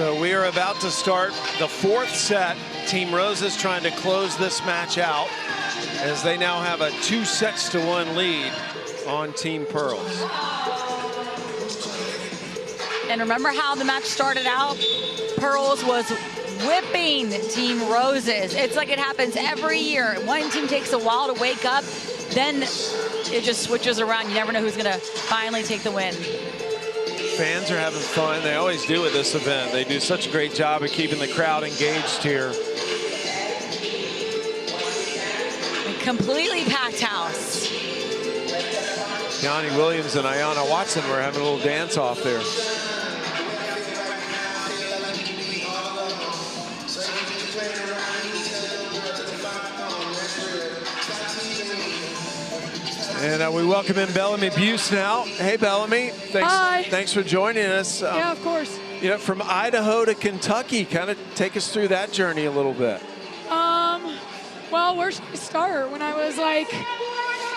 So we are about to start the fourth set. Team Roses trying to close this match out as they now have a 2-1 lead on Team Pearls. And remember how the match started out? Pearls was whipping Team Roses. It's like it happens every year. One team takes a while to wake up, then it just switches around. You never know who's gonna finally take the win. Fans are having fun. They always do at this event. They do such a great job of keeping the crowd engaged here. A completely packed house. Yanni Williams and Ayanna Watson were having a little dance off there. And we welcome in Bellamy Buse now. Hey, Bellamy. Hi. Thanks for joining us. Yeah, of course. You know, from Idaho to Kentucky, kind of take us through that journey a little bit. Well, where should I start? When I was like,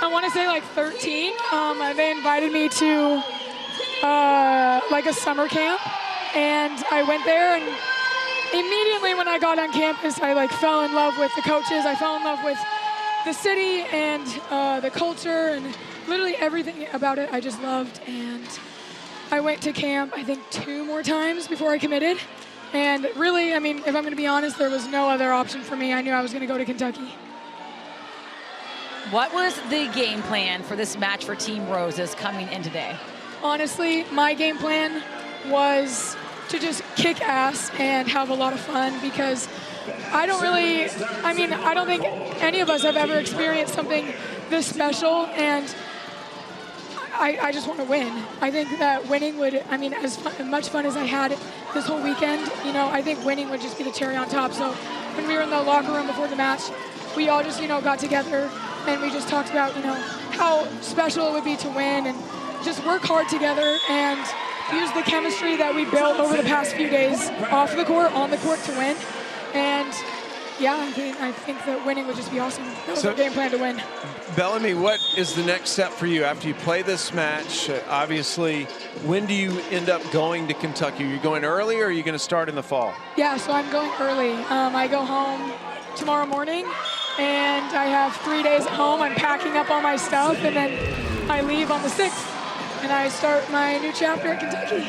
I want to say like 13, they invited me to like a summer camp, and I went there, and immediately when I got on campus, I like fell in love with the coaches. I fell in love with the city and the culture and literally everything about it I just loved. And I went to camp, I think 2 more times before I committed. And really, I mean, if I'm going to be honest, there was no other option for me. I knew I was going to go to Kentucky. What was the game plan for this match for Team Roses coming in today? Honestly, my game plan was to just kick ass and have a lot of fun, because I don't think any of us have ever experienced something this special, and I just want to win. I think that winning would, as much fun as I had this whole weekend, you know, I think winning would just be the cherry on top. So when we were in the locker room before the match, we all just, got together and we just talked about, how special it would be to win and just work hard together and use the chemistry that we built over the past few days off the court, on the court to win. And yeah, I think that winning would just be awesome. That was our game plan to win. Bellamy, what is the next step for you after you play this match? Obviously, when do you end up going to Kentucky? Are you going early, or are you going to start in the fall? Yeah, so I'm going early. I go home tomorrow morning, and I have 3 days at home. I'm packing up all my stuff, and then I leave on the 6th, and I start my new chapter at Kentucky.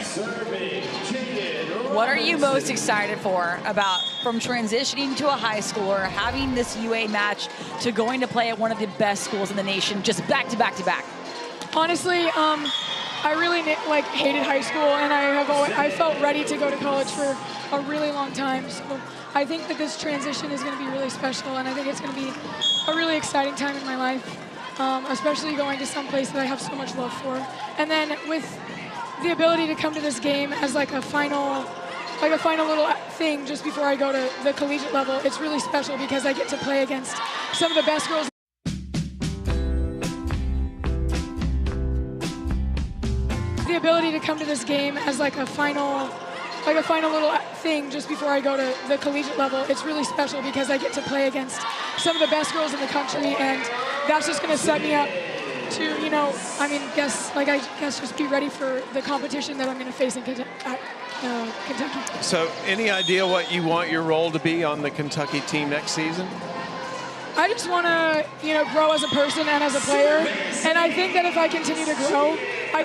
What are you most excited for about from transitioning to a high schooler, having this UA match, to going to play at one of the best schools in the nation, just back to back to back? Honestly, I really hated high school, and I felt ready to go to college for a really long time. So I think that this transition is going to be really special, and I think it's going to be a really exciting time in my life, especially going to some place that I have so much love for. And then with the ability to come to this game as like a final little thing just before I go to the collegiate level, it's really special because I get to play against some of the best girls. The ability to come to this game as like a final little thing just before I go to the collegiate level, it's really special because I get to play against some of the best girls in the country, and that's just going to set me up to, I guess just be ready for the competition that I'm going to face in Kentucky. So any idea what you want your role to be on the Kentucky team next season? I just want to, grow as a person and as a player. And I think that if I continue to grow, I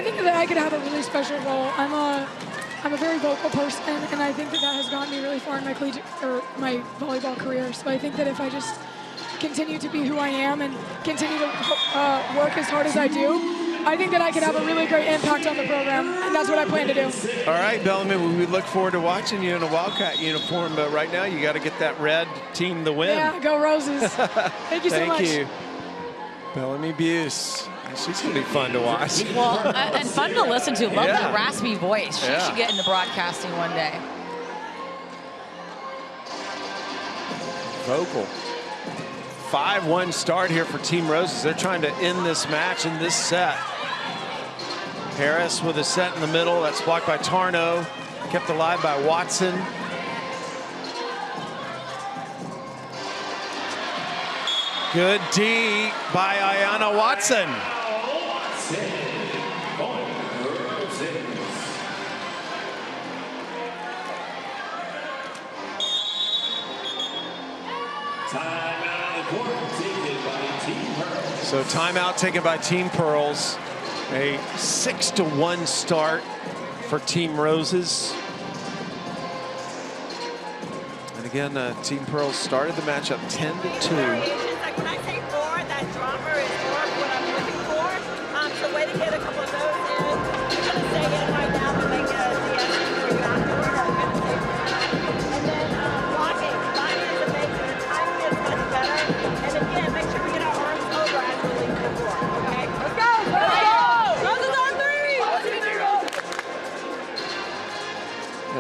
think that I could have a really special role. I'm a very vocal person, and I think that has gotten me really far in my collegiate or my volleyball career. So I think that if I just continue to be who I am and continue to work as hard as I do, I think that I could have a really great impact on the program, and that's what I plan to do. All right, Bellamy, we look forward to watching you in a Wildcat uniform, but right now you got to get that red team the win. Yeah, go Roses. Thank you so much. Thank you. Bellamy Buse. She's going to be fun to watch. Well, and fun to listen to. Love that raspy voice. She should get into broadcasting one day. Vocal. 5-1 start here for Team Roses. They're trying to end this match in this set. Harris with a set in the middle. That's blocked by Tarno. Kept alive by Watson. Good D by Ayanna Watson. So timeout taken by Team Pearls. A 6-1 start for Team Roses. And again, Team Pearls started the matchup 10-2. When I say 4, that dropper is 4 what I'm looking for. So way to get a couple of those in. You're going to stay in right now to make a DS for you afterward. I'm going to stay in. And then blocking. Body is amazing. The timing is much better. And again, make sure we get our arms over as we leave the floor. Okay? Let's go! Let's go! Roses on 3!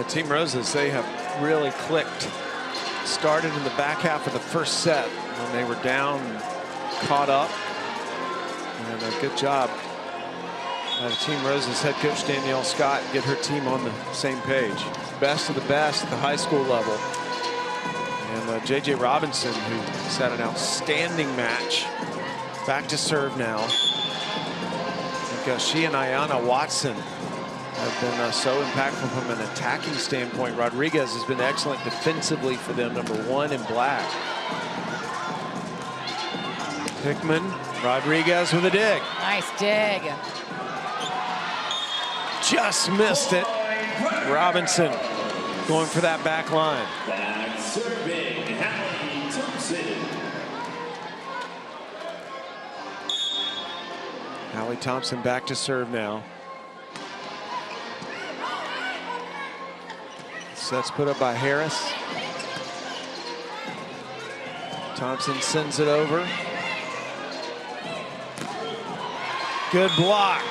Team Roses, they have really clicked. Started in the back half of the first set when they were down, caught up, and a good job by the Team Roses head coach Danielle Scott, get her team on the same page. Best of the best at the high school level. And JJ Robinson, who has had an outstanding match, back to serve now. I think she and Ayanna Watson have been so impactful from an attacking standpoint. Rodriguez has been excellent defensively for them, #1 in black. Hickman, Rodriguez with a dig. Nice dig. Just missed it. Robinson going for that back line. Back serving, Hallie Thompson. Hallie Thompson back to serve now. Sets put up by Harris. Thompson sends it over. Good block.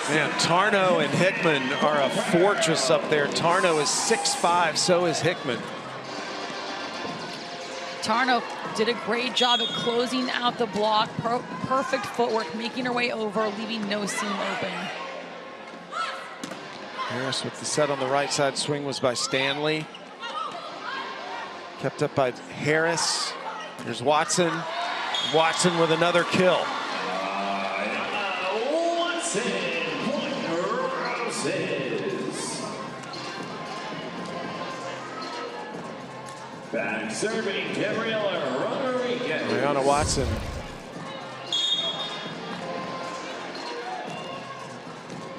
Man, Tarno and Hickman are a fortress up there. Tarno is 6'5", so is Hickman. Tarno did a great job at closing out the block. Perfect footwork, making her way over, leaving no seam open. Harris with the set on the right side. Swing was by Stanley. Kept up by Harris. Here's Watson. Watson with another kill. Watson, point Roses. Back serving, Gabriela Rodriguez. Ayanna Watson.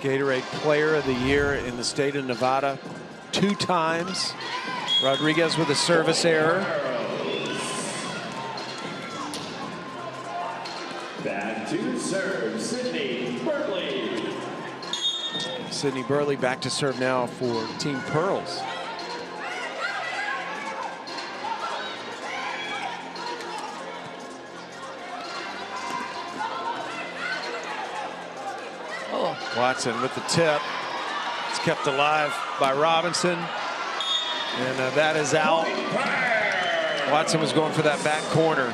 Gatorade Player of the Year in the state of Nevada 2 times. Rodriguez with a service error. Back to serve, Sydney Burley. Sydney Burley back to serve now for Team Pearls. Watson with the tip. It's kept alive by Robinson. And that is out. Watson was going for that back corner.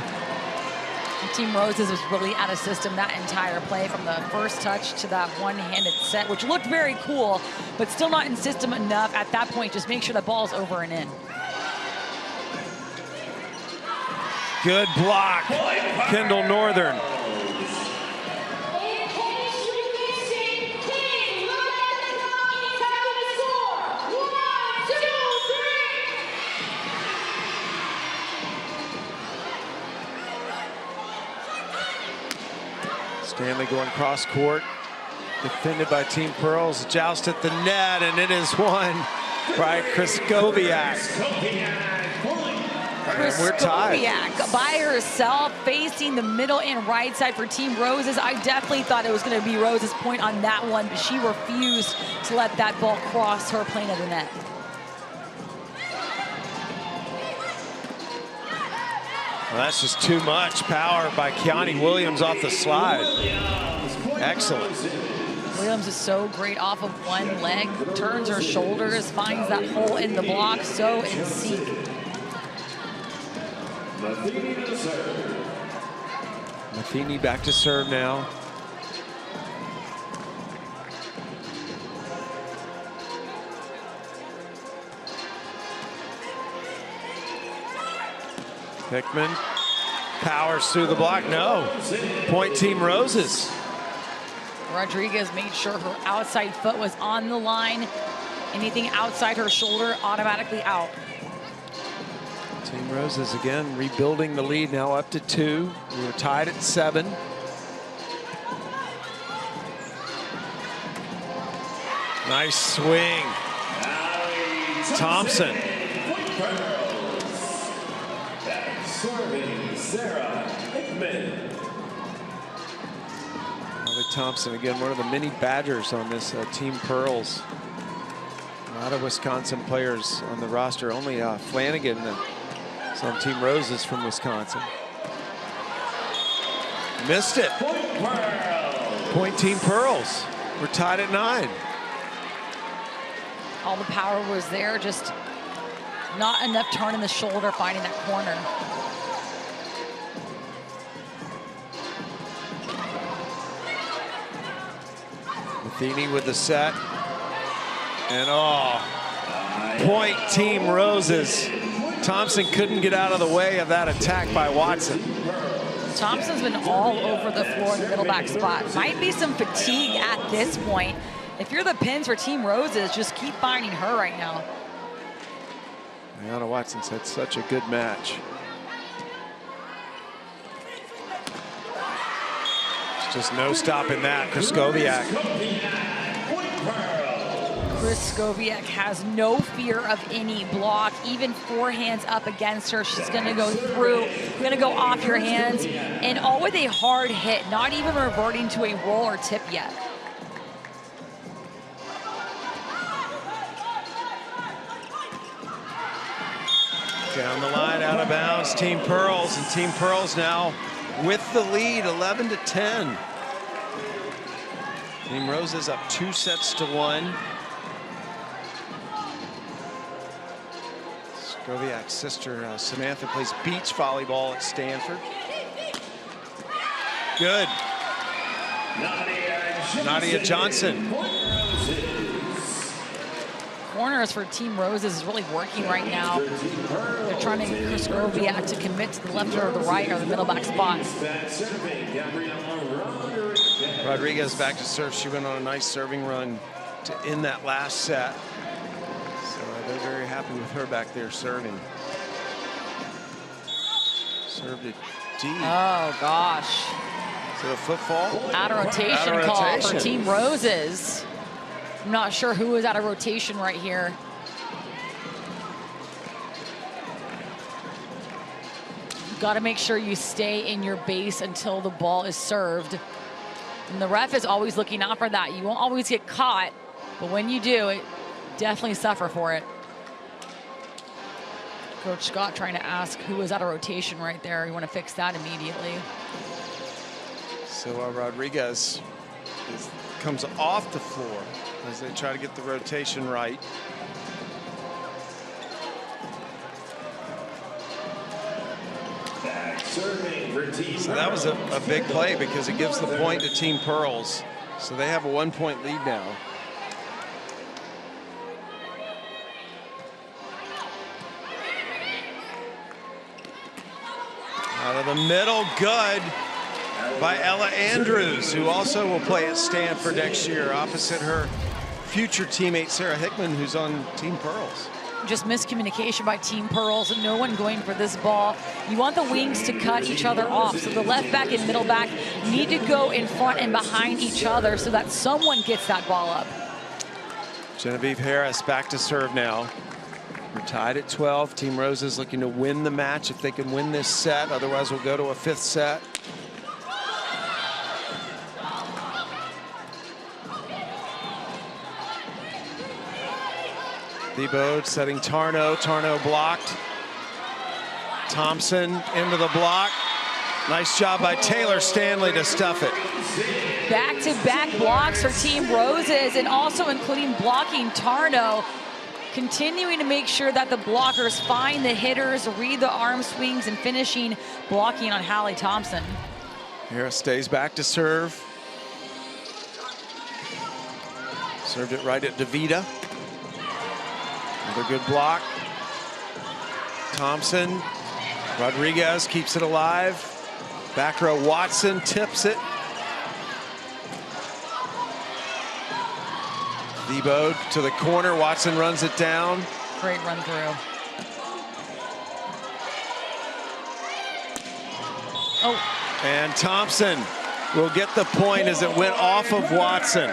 Team Roses was really out of system that entire play, from the first touch to that one-handed set, which looked very cool, but still not in system enough at that point. Just make sure the ball's over and in. Good block. Kendall Northern. Stanley going cross court, defended by Team Pearls. Joust at the net, and it is won by Kraskowiak. And we're tied. Kraskowiak by herself, facing the middle and right side for Team Roses. I definitely thought it was going to be Rose's point on that one, but she refused to let that ball cross her plane of the net. Well, that's just too much power by Keani Williams off the slide. Excellent. Williams is so great off of one leg, turns her shoulders, finds that hole in the block, so in sync. Matheny back to serve now. Hickman powers through the block. No. Point Team Roses. Rodriguez made sure her outside foot was on the line. Anything outside her shoulder, automatically out. Team Roses again rebuilding the lead, now up to 2. We were tied at 7. Nice swing. Thompson. Serving Sarah Hickman. Allie Thompson again, one of the many Badgers on this Team Pearls. A lot of Wisconsin players on the roster. Only Flanagan is on Team Roses from Wisconsin. Missed it. Point Team Pearls. We're tied at 9. All the power was there, just not enough turn in the shoulder finding that corner. Matheny with the set. And point Team Roses. Thompson couldn't get out of the way of that attack by Watson. Thompson's been all over the floor in the middle back spot. Might be some fatigue at this point. If you're the pins for Team Roses, just keep finding her right now. Ayana Watson's had such a good match. It's just no stopping that. Kraskowiak. Kraskowiak has no fear of any block, even forehands up against her. She's going to go through, going to go off your hands, and all with a hard hit, not even reverting to a roll or tip yet. Down the line, out of bounds, Team Pearls, and Team Pearls now with the lead, 11-10. Team Roses up 2 sets to 1. Kraskowiak's sister Samantha plays beach volleyball at Stanford. Good. Nadia Johnson. Corners for Team Roses is really working right now. They're trying to get Kraskowiak to commit to the left or the right or the middle back spot. Rodriguez back to serve. She went on a nice serving run to end that last set. So they're very happy with her back there serving. Served it deep. Oh, gosh. Is it a footfall? Out of rotation call for Team Roses. I'm not sure who is out of rotation right here. Got to make sure you stay in your base until the ball is served. And the ref is always looking out for that. You won't always get caught, but when you do, it definitely suffer for it. Coach Scott trying to ask who is out of rotation right there. You want to fix that immediately. So Rodriguez comes off the floor as they try to get the rotation right. So that was a big play because it gives the point to Team Pearls. So they have a 1-point lead now. Out of the middle, good by Ella Andrews, who also will play at Stanford next year opposite her future teammate Sarah Hickman, who's on Team Pearls. Just miscommunication by Team Pearls and no one going for this ball. You want the wings to cut each other off. So the left back and middle back need to go in front and behind each other so that someone gets that ball up. Genevieve Harris back to serve now. We're tied at 12. Team Roses looking to win the match if they can win this set. Otherwise, we'll go to a 5th set. Thibaud setting Tarno. Tarno blocked. Thompson into the block. Nice job by Taylor Stanley to stuff it. Back-to-back blocks for Team Roses, and also including blocking Tarno. Continuing to make sure that the blockers find the hitters, read the arm swings, and finishing blocking on Hallie Thompson. Harris stays back to serve. Served it right at DeVita. Another good block. Thompson. Rodriguez keeps it alive. Back row Watson tips it. Thibaud to the corner. Watson runs it down. Great run through. Oh, And Thompson will get the point as it went off of Watson.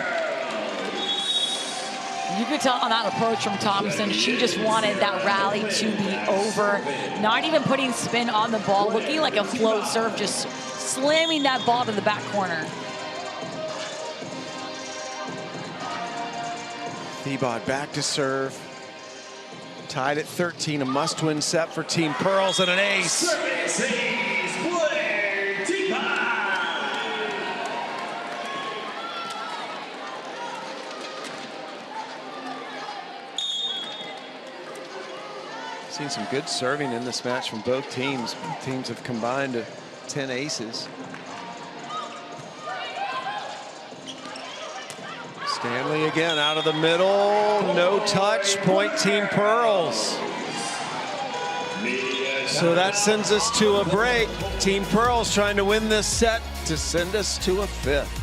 you could tell on that approach from Thompson, she just wanted that rally to be over. Not even putting spin on the ball, looking like a float serve, just slamming that ball to the back corner. Thiebaud back to serve. Tied at 13, a must-win set for Team Pearls and an ace. Seen some good serving in this match from both teams. Both teams have combined to 10 aces. Stanley again out of the middle. No touch. Point Team Pearls. So that sends us to a break. Team Pearls trying to win this set to send us to a fifth.